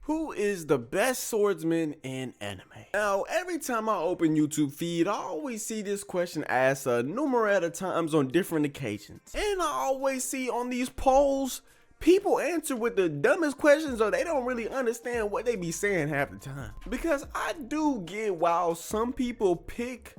Who is the best swordsman in anime? Now, every time I open YouTube feed, I always see this question asked a numerous of times on different occasions. And I always see on these polls, people answer with the dumbest questions or they don't really understand what they be saying half the time. Because I do get while some people pick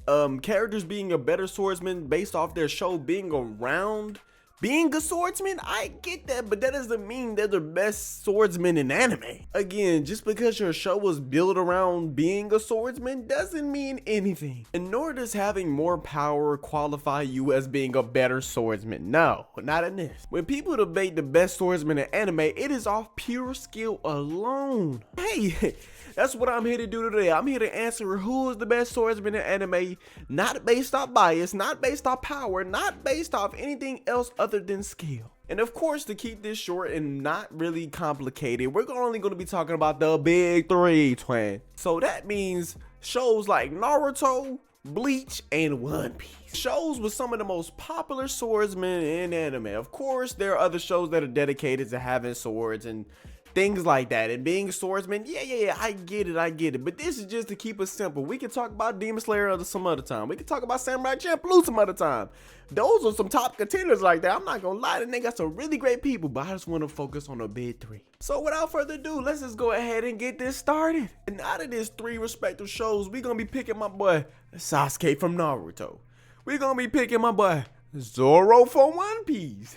characters being a better swordsman based off their show being around being a swordsman, I get that, but that doesn't mean they're the best swordsman in anime. Again, just because your show was built around being a swordsman doesn't mean anything. And nor does having more power qualify you as being a better swordsman. No, not in this. When people debate the best swordsman in anime, it is off pure skill alone. Hey, that's what I'm here to do today. I'm here to answer who is the best swordsman in anime, not based off bias, not based off power, not based off anything else other than skill. And of course, to keep this short and not really complicated, we're only going to be talking about the big three, twin. So that means shows like Naruto, Bleach, and One Piece. Shows with some of the most popular swordsmen in anime. Of course, there are other shows that are dedicated to having swords and things like that, and being a swordsman, yeah, I get it, but this is just to keep it simple. We can talk about Demon Slayer some other time. We can talk about Samurai Champloo some other time. Those are some top contenders like that. I'm not gonna lie, they got some really great people, but I just want to focus on the big three. So without further ado, let's just go ahead and get this started. And out of these three respective shows, we're gonna be picking my boy Sasuke from Naruto. We're gonna be picking my boy Zoro from One Piece.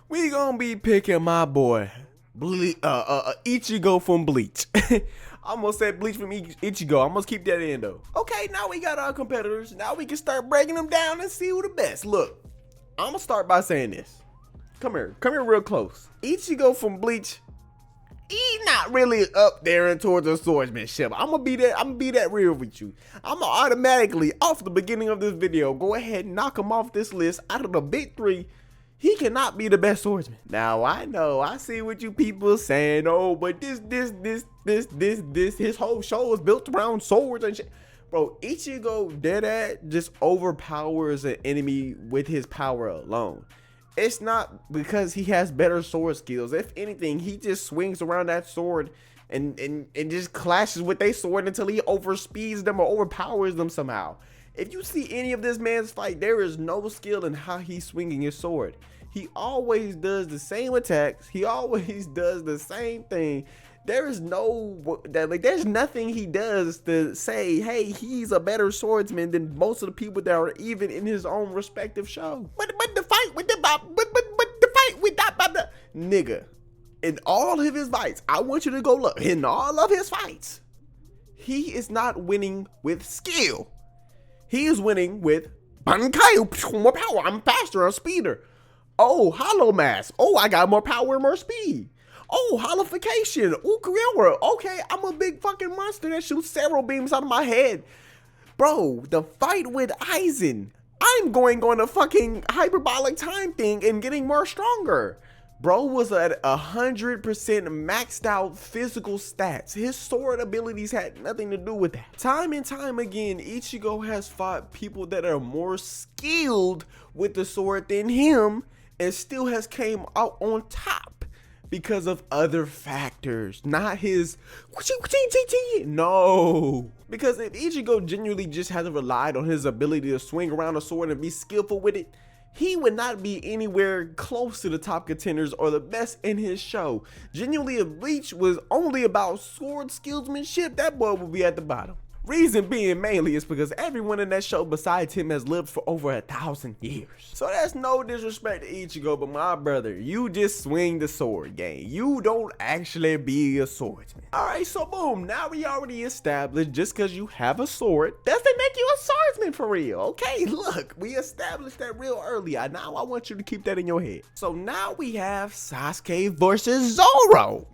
We're gonna be picking my boy Ichigo from Bleach. I almost said Bleach from Ichigo. I'm gonna keep that in though. Okay, now we got our competitors. Now we can start breaking them down and see who the best. Look, I'm gonna start by saying this. Come here real close. Ichigo from Bleach, he's not really up there and towards the swordsmanship. I'm gonna be that real with you. I'm gonna automatically, off the beginning of this video, go ahead and knock him off this list. Out of the big three, he cannot be the best swordsman. Now I know, I see what you people saying. Oh, but this, his whole show is built around swords and shit. Bro, Ichigo deadass just overpowers an enemy with his power alone. It's not because he has better sword skills. If anything, he just swings around that sword and just clashes with their sword until he overspeeds them or overpowers them somehow. If you see any of this man's fight, there is no skill in how he's swinging his sword. He always does the same attacks. He always does the same thing. There is there's nothing he does to say, hey, he's a better swordsman than most of the people that are even in his own respective show. But the fight with the nigga, in all of his fights, I want you to go look. In all of his fights, he is not winning with skill. He is winning with Bankai, more power. I'm faster, I'm speeder. Oh, hollow mass. Oh, I got more power and more speed. Oh, holification. Oh, Korean world. Okay, I'm a big fucking monster that shoots several beams out of my head. Bro, the fight with Aizen. I'm going on a fucking hyperbolic time thing and getting more stronger. Bro was at 100% maxed out physical stats. His sword abilities had nothing to do with that. Time and time again, Ichigo has fought people that are more skilled with the sword than him and still has came out on top because of other factors, not his no. Because if Ichigo genuinely just had relied on his ability to swing around a sword and be skillful with it, he would not be anywhere close to the top contenders or the best in his show. Genuinely, if Bleach was only about sword skillsmanship, that boy would be at the bottom. Reason being mainly is because everyone in that show besides him has lived for over 1,000 years. So that's no disrespect to Ichigo, but my brother, you just swing the sword game. You don't actually be a swordsman. Alright, so boom, now we already established just because you have a sword doesn't make you a swordsman for real. Okay, look, we established that real early. Now I want you to keep that in your head. So now we have Sasuke versus Zoro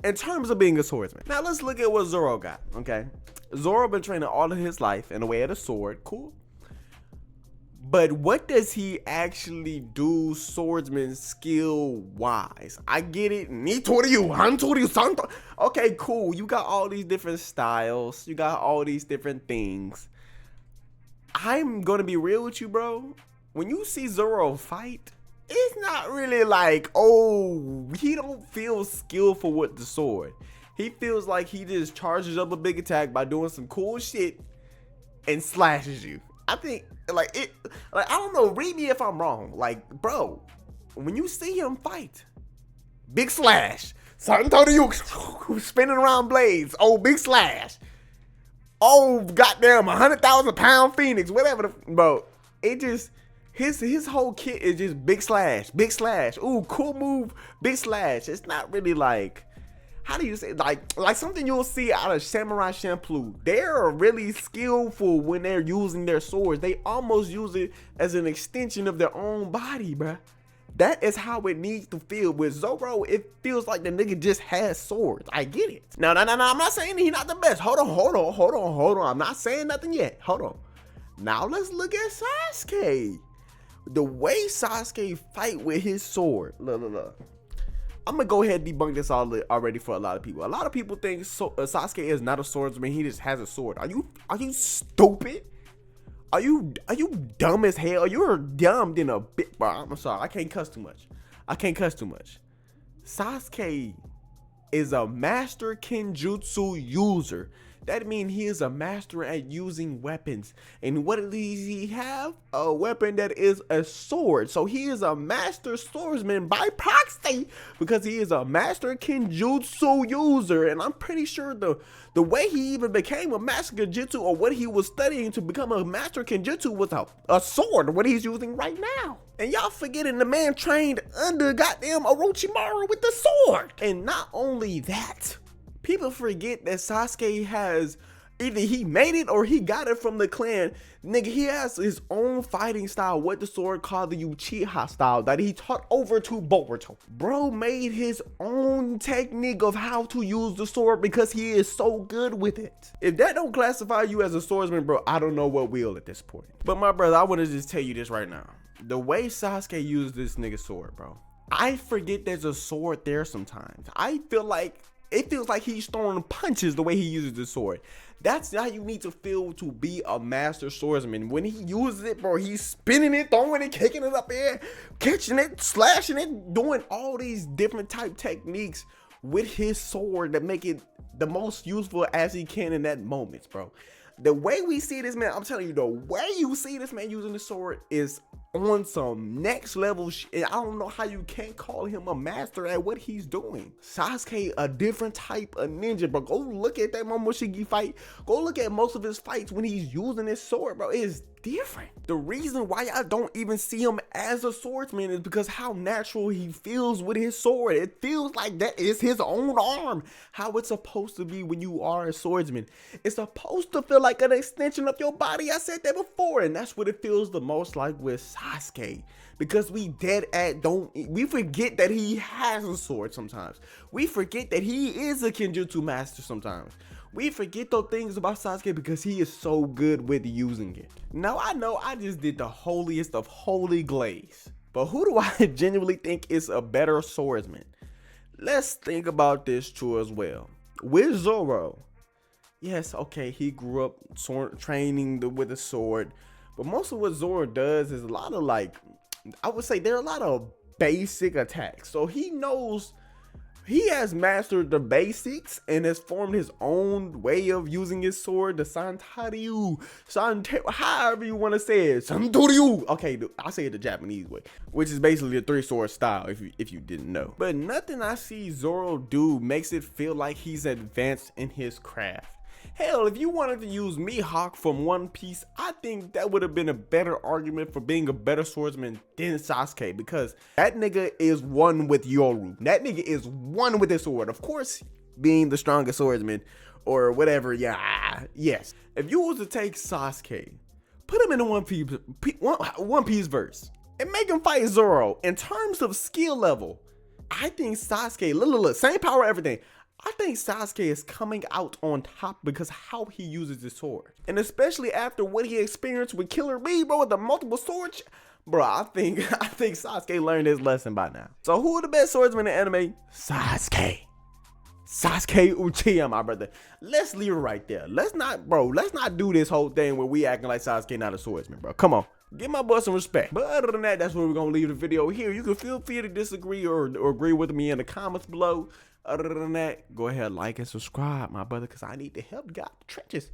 in terms of being a swordsman. Now let's look at what Zoro got, okay? Zoro been training all of his life in a way of the sword, cool. But what does he actually do swordsman skill wise? I get it. Okay, cool. You got all these different styles. You got all these different things. I'm gonna be real with you, bro. When you see Zoro fight, it's not really like, oh, he don't feel skillful with the sword. He feels like he just charges up a big attack by doing some cool shit and slashes you. I think like I don't know, read me if I'm wrong. Like, bro, when you see him fight, big slash, Santorio spinning around blades, oh, big slash, oh, goddamn, 100,000 pound Phoenix, whatever, bro. It just, his whole kit is just big slash, ooh, cool move, big slash. It's not really like, how do you say, like something you'll see out of Samurai Champloo. They're really skillful when they're using their swords. They almost use it as an extension of their own body, bruh. That is how it needs to feel. With Zoro, it feels like the nigga just has swords. I get it. No, I'm not saying he's not the best. Hold on. I'm not saying nothing yet. Hold on. Now let's look at Sasuke. The way Sasuke fight with his sword. Look. I'm gonna go ahead and debunk this already for a lot of people. A lot of people think Sasuke is not a swordsman. He just has a sword. Are you stupid? Are you dumb as hell? You're dumb than a bit, bro. I'm sorry. I can't cuss too much. Sasuke is a master kenjutsu user. That means he is a master at using weapons. And what does he have? A weapon that is a sword. So he is a master swordsman by proxy because he is a master kenjutsu user. And I'm pretty sure the way he even became a master kenjutsu, or what he was studying to become a master kenjutsu, was a sword, what he's using right now. And y'all forgetting the man trained under goddamn Orochimaru with the sword. And not only that, people forget that Sasuke has, either he made it or he got it from the clan. Nigga, he has his own fighting style with the sword called the Uchiha style that he taught over to Boruto. Bro made his own technique of how to use the sword because he is so good with it. If that don't classify you as a swordsman, bro, I don't know what will at this point. But my brother, I want to just tell you this right now. The way Sasuke used this nigga's sword, bro, I forget there's a sword there sometimes. I feel like it feels like he's throwing punches the way he uses the sword. That's how you need to feel to be a master swordsman. When he uses it, bro, he's spinning it, throwing it, kicking it up there, catching it, slashing it, doing all these different type techniques with his sword that make it the most useful as he can in that moment, bro. The way we see this man, I'm telling you, the way you see this man using the sword is on some next level shit. I don't know how you can't call him a master at what he's doing. Sasuke, a different type of ninja, bro. Go look at that Momoshiki fight. Go look at most of his fights when he's using his sword, bro. It's different. The reason why I don't even see him as a swordsman is because how natural he feels with his sword. It feels like that is his own arm. How it's supposed to be when you are a swordsman. It's supposed to feel like an extension of your body. I said that before, and that's what it feels the most like with Sasuke. Because we forget that he has a sword sometimes. We forget that he is a kenjutsu master sometimes. We forget those things about Sasuke because he is so good with using it. Now, I know I just did the holiest of holy glaze, but who do I genuinely think is a better swordsman? Let's think about this too as well. With Zoro, yes, okay, he grew up training with a sword, but most of what Zoro does is a lot of, like, I would say there are a lot of basic attacks. So he knows, he has mastered the basics and has formed his own way of using his sword, the Santaryu, however you want to say it, Santoryu. Okay, I'll say it the Japanese way, which is basically a 3-sword style if you didn't know. But nothing I see Zoro do makes it feel like he's advanced in his craft. Hell, if you wanted to use Mihawk from One Piece, I think that would have been a better argument for being a better swordsman than Sasuke, because that nigga is one with Yoru. That nigga is one with his sword. Of course, being the strongest swordsman or whatever, yeah, yes. If you was to take Sasuke, put him in a One Piece verse, and make him fight Zoro, in terms of skill level, I think Sasuke, look, same power, everything. I think Sasuke is coming out on top because how he uses his sword. And especially after what he experienced with Killer Bee, bro, with the multiple swords. Bro, I think Sasuke learned his lesson by now. So who are the best swordsmen in anime? Sasuke. Sasuke Uchiha, my brother. Let's leave it right there. Let's not do this whole thing where we acting like Sasuke not a swordsman, bro. Come on. Give my boy some respect. But other than that, that's where we're going to leave the video here. You can feel free to disagree or agree with me in the comments below. Other than that, go ahead, like and subscribe, my brother, because I need to help you out the trenches.